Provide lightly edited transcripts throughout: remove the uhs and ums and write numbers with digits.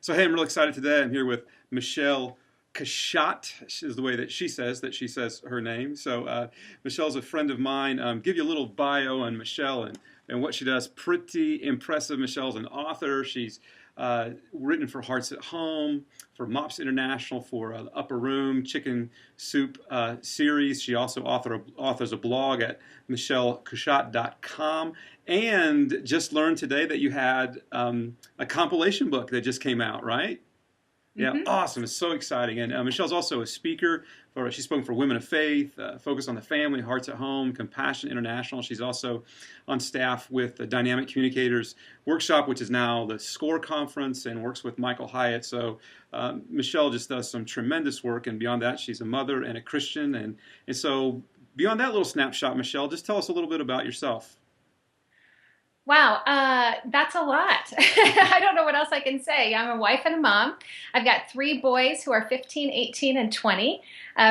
So, hey, I'm really excited today. I'm here with Michele Cushatt, is the way that she says her name. So, Michelle's a friend of mine. Give you a little bio on Michele and what she does. Pretty impressive. Michelle's an author. She's written for Hearts at Home, for Mops International, for Upper Room, Chicken Soup series. She also authors a blog at michelecushatt.com. And just learned today that you had a compilation book that just came out, right? Yeah, hmm awesome. It's so exciting. And Michelle's also a speaker. She's spoken for Women of Faith, Focus on the Family, Hearts at Home, Compassion International. She's also on staff with the Dynamic Communicators Workshop, which is now the SCORE Conference, and works with Michael Hyatt. So Michele just does some tremendous work. And beyond that, she's a mother and a Christian. And so beyond that little snapshot, Michele, just tell us a little bit about yourself. Wow, that's a lot. I don't know what else I can say. I'm a wife and a mom. I've got three boys who are 15, 18, and 20.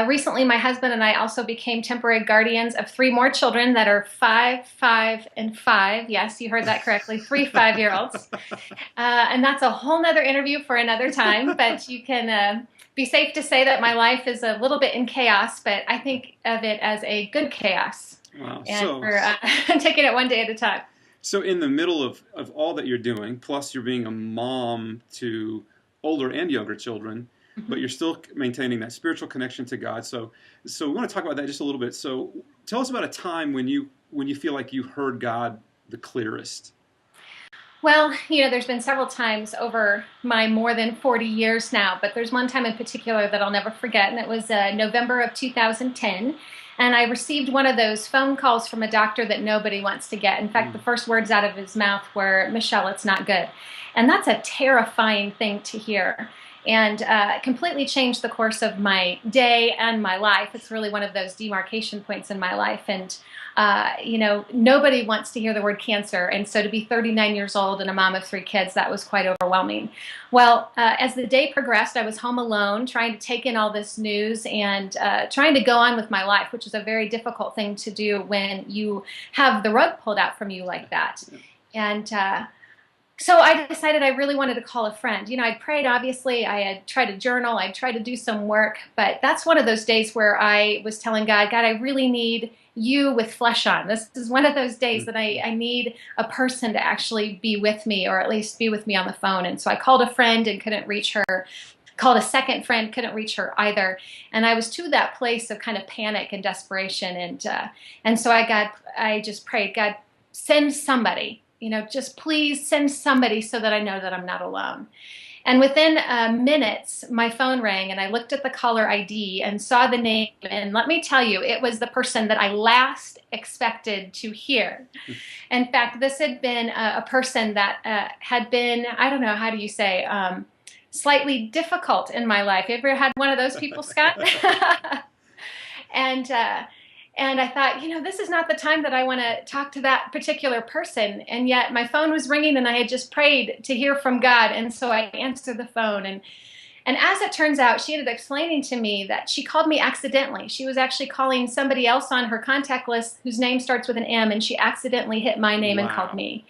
Recently, my husband and I also became temporary guardians of three more children that are 5, 5, and 5. Yes, you heard that correctly. Three 5-year-olds. And that's a whole nother interview for another time. But you can be safe to say that my life is a little bit in chaos, but I think of it as a good chaos. Wow. And we're taking it one day at a time. So in the middle of all that you're doing, plus you're being a mom to older and younger children, but you're still maintaining that spiritual connection to God. So we want to talk about that just a little bit. So tell us about a time when you feel like you heard God the clearest. Well, there's been several times over my more than 40 years now, but there's one time in particular that I'll never forget, and it was November of 2010. And I received one of those phone calls from a doctor that nobody wants to get. In fact, the first words out of his mouth were, "Michele, it's not good." And that's a terrifying thing to hear. And completely changed the course of my day and my life. It's really one of those demarcation points in my life. And nobody wants to hear the word cancer. And so to be 39 years old and a mom of three kids, that was quite overwhelming. Well, as the day progressed, I was home alone, trying to take in all this news and trying to go on with my life, which is a very difficult thing to do when you have the rug pulled out from you like that. And so I decided I really wanted to call a friend. I'd prayed, obviously. I had tried to journal. I'd tried to do some work. But that's one of those days where I was telling God, I really need you with flesh on. This is one of those days that I need a person to actually be with me, or at least be with me on the phone. And so I called a friend and couldn't reach her. Called a second friend, couldn't reach her either. And I was to that place of kind of panic and desperation. And so I just prayed, God, send somebody. Just please send somebody so that I know that I'm not alone. And within minutes, my phone rang, and I looked at the caller ID and saw the name. And let me tell you, it was the person that I last expected to hear. In fact, this had been a person that had been, I don't know, how do you say, slightly difficult in my life. You ever had one of those people, Scott? And I thought, this is not the time that I want to talk to that particular person. And yet my phone was ringing, and I had just prayed to hear from God. And so I answered the phone. And as it turns out, she ended up explaining to me that she called me accidentally. She was actually calling somebody else on her contact list whose name starts with an M, and she accidentally hit my name and called me.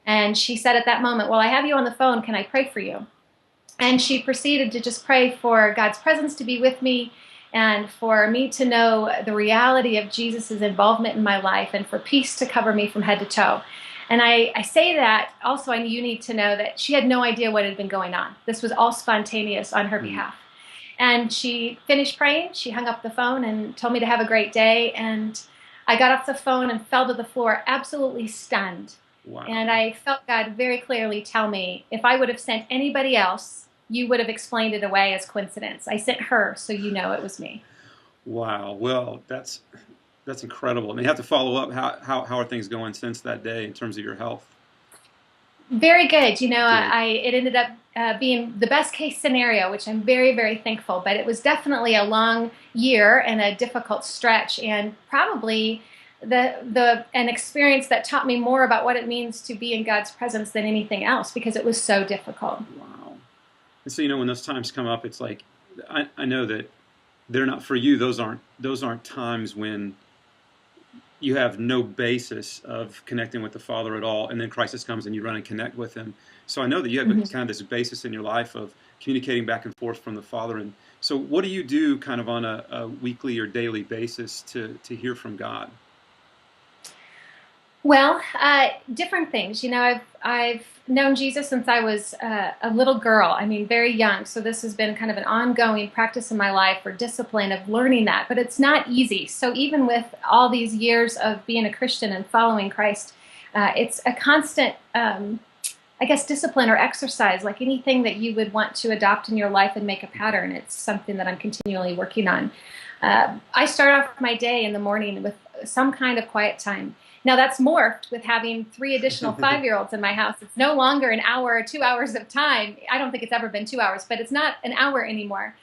And she said at that moment, "Well, I have you on the phone. Can I pray for you?" And she proceeded to just pray for God's presence to be with me, and for me to know the reality of Jesus' involvement in my life, and for peace to cover me from head to toe. And I say that also, you need to know that she had no idea what had been going on. This was all spontaneous on her behalf. And she finished praying, she hung up the phone and told me to have a great day. And I got off the phone and fell to the floor absolutely stunned. Wow. And I felt God very clearly tell me, if I would have sent anybody else, you would have explained it away as coincidence. I sent her, so it was me. Wow. Well, that's incredible. And you have to follow up. How are things going since that day in terms of your health? Very good. Good. It ended up being the best case scenario, which I'm very, very thankful. But it was definitely a long year and a difficult stretch, and probably an experience that taught me more about what it means to be in God's presence than anything else, because it was so difficult. Wow. And so when those times come up, it's like I know that they're not for you. Those aren't times when you have no basis of connecting with the Father at all, and then crisis comes and you run and connect with Him. So I know that you have a, Mhm. kind of this basis in your life of communicating back and forth from the Father. And so, what do you do, kind of on a weekly or daily basis, to hear from God? Well, different things. I've known Jesus since I was a little girl. I mean, very young. So this has been kind of an ongoing practice in my life, or discipline of learning that. But it's not easy. So even with all these years of being a Christian and following Christ, it's a constant, I guess, discipline or exercise, like anything that you would want to adopt in your life and make a pattern. It's something that I'm continually working on. I start off my day in the morning with some kind of quiet time. Now that's morphed with having 3 additional 5-year-olds in my house. It's no longer an hour or 2 hours of time. I don't think it's ever been 2 hours, but it's not an hour anymore.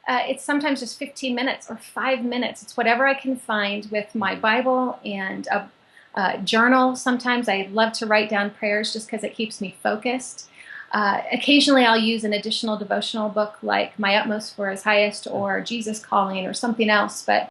It's sometimes just 15 minutes or 5 minutes. It's whatever I can find with my Bible and a journal. Sometimes I love to write down prayers just because it keeps me focused. Occasionally I'll use an additional devotional book like My Utmost for His Highest or Jesus Calling or something else. But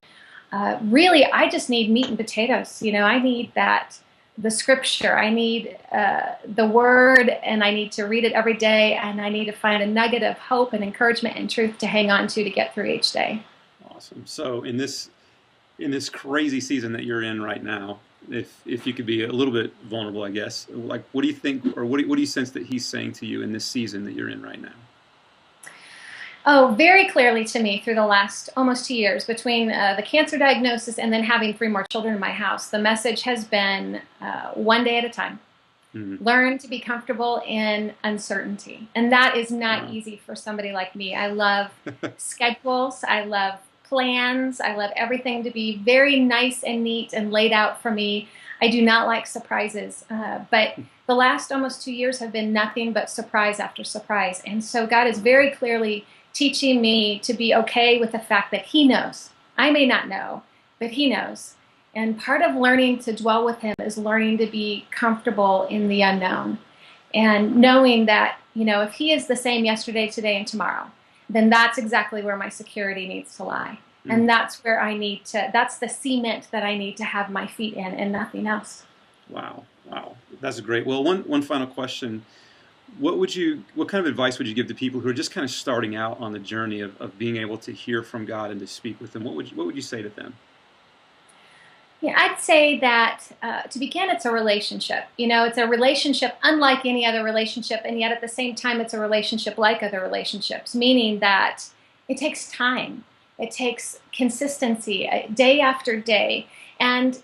really, I just need meat and potatoes. I need the scripture. I need the word, and I need to read it every day, and I need to find a nugget of hope and encouragement and truth to hang on to get through each day. Awesome. So in this crazy season that you're in right now, if you could be a little bit vulnerable, I guess, like what do you think, or what do you sense that He's saying to you in this season that you're in right now? Oh, very clearly to me through the last almost 2 years, between the cancer diagnosis and then having 3 more children in my house, the message has been one day at a time. Mm-hmm. Learn to be comfortable in uncertainty. And that is not Wow. easy for somebody like me. I love schedules. I love plans. I love everything to be very nice and neat and laid out for me. I do not like surprises. But the last almost 2 years have been nothing but surprise after surprise. And so God is very clearly teaching me to be okay with the fact that He knows. I may not know, but He knows. And part of learning to dwell with Him is learning to be comfortable in the unknown and knowing that, if He is the same yesterday, today, and tomorrow, then that's exactly where my security needs to lie. Mm. And that's where that's the cement that I need to have my feet in and nothing else. Wow. Wow. That's great. Well, one final question. What kind of advice would you give to people who are just kind of starting out on the journey of being able to hear from God and to speak with Him? What would you say to them? Yeah, I'd say that to begin, it's a relationship. It's a relationship unlike any other relationship, and yet at the same time, it's a relationship like other relationships, meaning that it takes time. It takes consistency, day after day. And,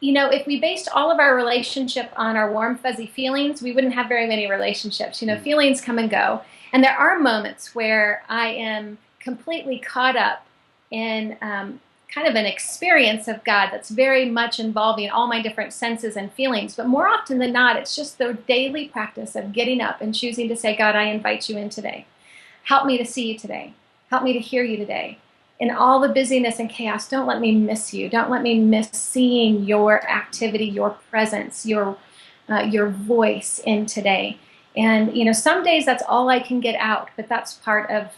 if we based all of our relationship on our warm, fuzzy feelings, we wouldn't have very many relationships. Feelings come and go. And there are moments where I am completely caught up in kind of an experience of God that's very much involving all my different senses and feelings. But more often than not, it's just the daily practice of getting up and choosing to say, God, I invite you in today. Help me to see you today. Help me to hear you today. In all the busyness and chaos, don't let me miss you. Don't let me miss seeing your activity, your presence, your voice in today. And, some days that's all I can get out, but that's part of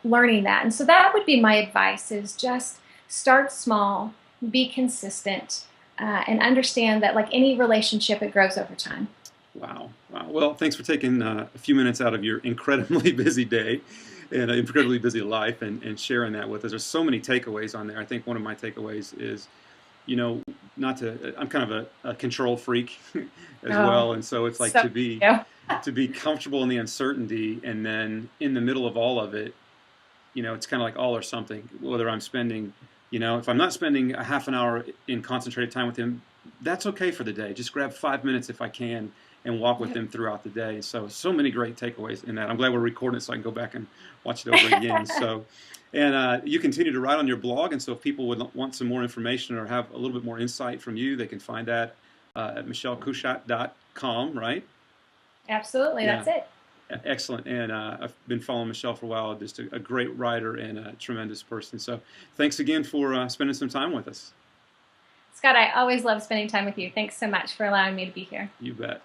learning that. And so that would be my advice, is just start small, be consistent, and understand that like any relationship, it grows over time. Wow. Wow. Well, thanks for taking a few minutes out of your incredibly busy day and an incredibly busy life and sharing that with us. There's so many takeaways on there. I think one of my takeaways is, I'm kind of a control freak as well. And so it's like So, yeah. to be comfortable in the uncertainty, and then in the middle of all of it, it's kind of like all or something, whether I'm spending, if I'm not spending a half an hour in concentrated time with Him, that's okay for the day. Just grab 5 minutes if I can and walk with Him throughout the day. So many great takeaways in that. I'm glad we're recording it so I can go back and watch it over again. And you continue to write on your blog. And so if people would want some more information or have a little bit more insight from you, they can find that at michelecushatt.com, right? Absolutely. Yeah. That's it. Excellent. And I've been following Michele for a while, just a great writer and a tremendous person. So thanks again for spending some time with us. Scott, I always love spending time with you. Thanks so much for allowing me to be here. You bet.